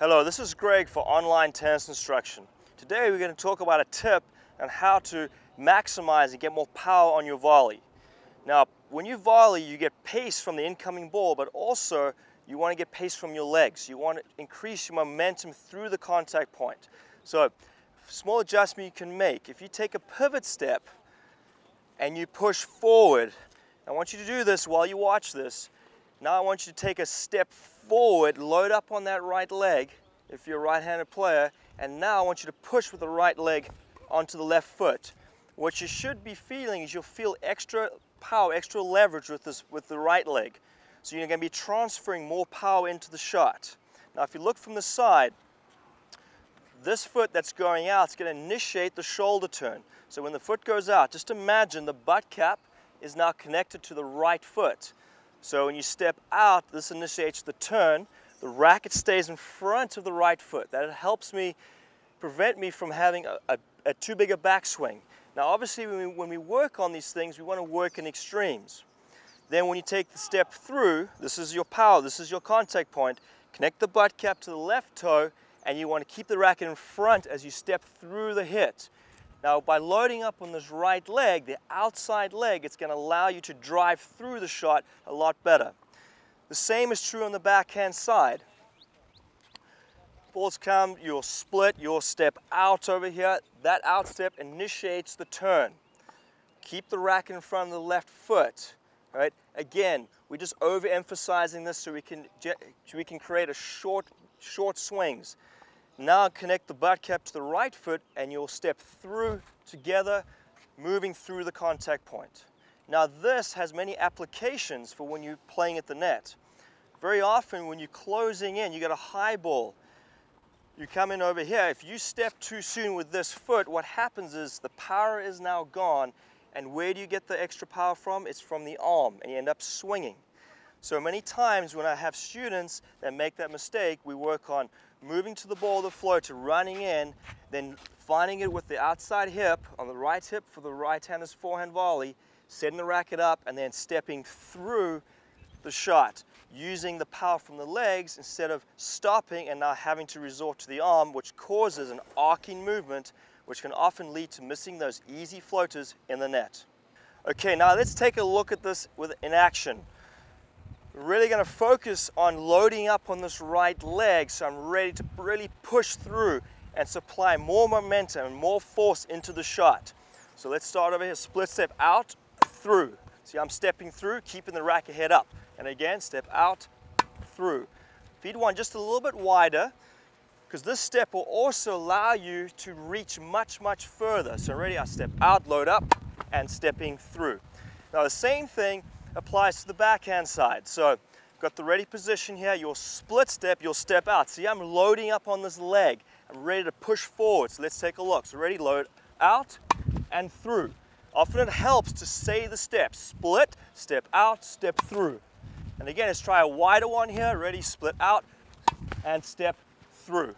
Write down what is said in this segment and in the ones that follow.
Hello, this is Greg for Online Tennis Instruction. Today we're going to talk about a tip on how to maximize and get more power on your volley. Now, when you volley, you get pace from the incoming ball, but also you want to get pace from your legs. You want to increase your momentum through the contact point. So, small adjustment you can make. If you take a pivot step and you push forward, I want you to do this while you watch this. Now I want you to take a step forward, load up on that right leg if you're a right-handed player, and now I want you to push with the right leg onto the left foot. What you should be feeling is you'll feel extra power, extra leverage with the right leg. So you're going to be transferring more power into the shot. Now if you look from the side, this foot that's going out is going to initiate the shoulder turn. So when the foot goes out, just imagine the butt cap is now connected to the right foot. So when you step out, this initiates the turn. The racket stays in front of the right foot. That helps prevent me from having a too big a backswing. Now obviously when we work on these things, we want to work in extremes. Then when you take the step through, this is your power, this is your contact point, connect the butt cap to the left toe, and you want to keep the racket in front as you step through the hit. Now by loading up on this right leg, the outside leg, it's going to allow you to drive through the shot a lot better. The same is true on the backhand side. Balls come, you'll split, you'll step out over here. That out step initiates the turn. Keep the racket in front of the left foot. Right? Again, we're just overemphasizing this so we can create a short swings. Now connect the butt cap to the right foot and you'll step through together, moving through the contact point. Now this has many applications for when you're playing at the net. Very often when you're closing in, you got a high ball. You come in over here, if you step too soon with this foot, what happens is the power is now gone, and where do you get the extra power from? It's from the arm, and you end up swinging. So many times when I have students that make that mistake, we work on moving to the ball of the float, to running in, then finding it with the outside hip, on the right hip for the right-hander's forehand volley, setting the racket up, and then stepping through the shot, using the power from the legs instead of stopping and now having to resort to the arm, which causes an arcing movement, which can often lead to missing those easy floaters in the net. Okay, now let's take a look at this in action. We're really going to focus on loading up on this right leg, so I'm ready to really push through and supply more momentum and more force into the shot. So let's start over here, split step out, through. See, I'm stepping through, keeping the racket head up. And again, step out, through. Feet one just a little bit wider, because this step will also allow you to reach much, much further. So ready, I step out, load up, and stepping through. Now the same thing applies to the backhand side. So got the ready position here, you'll split step, you'll step out. See, I'm loading up on this leg. I'm ready to push forward. So let's take a look. So ready, load out and through. Often it helps to say the steps. Split, step out, step through. And again, let's try a wider one here. Ready, split out and step through.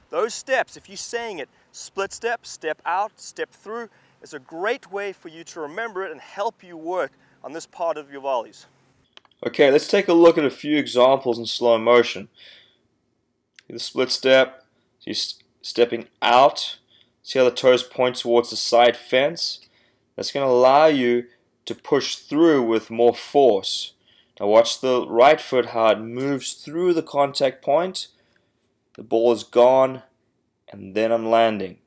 Those steps, if you're saying it, split step, step out, step through, is a great way for you to remember it and help you work on this part of your volleys. Okay, let's take a look at a few examples in slow motion. The split step, so you're stepping out. See how the toes point towards the side fence? That's going to allow you to push through with more force. Now watch the right foot, how it moves through the contact point. The ball is gone, and then I'm landing.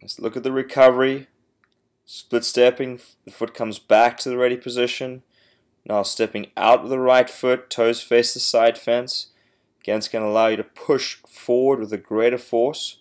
Let's look at the recovery. Split stepping, the foot comes back to the ready position. Now stepping out with the right foot, toes face the side fence. Again, it's going to allow you to push forward with a greater force.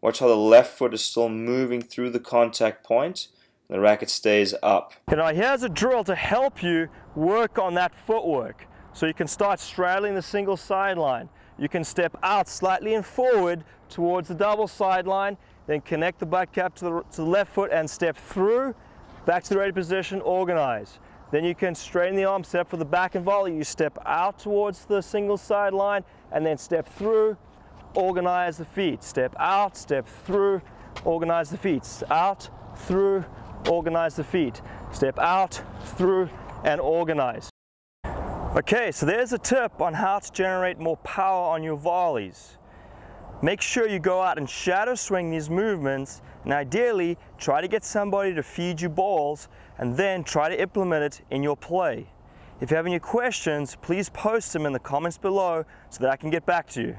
Watch how the left foot is still moving through the contact point. The racket stays up. Now here's a drill to help you work on that footwork. So you can start straddling the single sideline. You can step out slightly and forward towards the double sideline, then connect the butt cap to the left foot and step through, back to the ready position, organize. Then you can straighten the arm, step for the back and volley. You step out towards the single sideline and then step through, organize the feet. Step out, step through, organize the feet. Out, through, organize the feet. Step out, through, and organize. Okay, so there's a tip on how to generate more power on your volleys. Make sure you go out and shadow swing these movements, and ideally try to get somebody to feed you balls and then try to implement it in your play. If you have any questions, please post them in the comments below so that I can get back to you.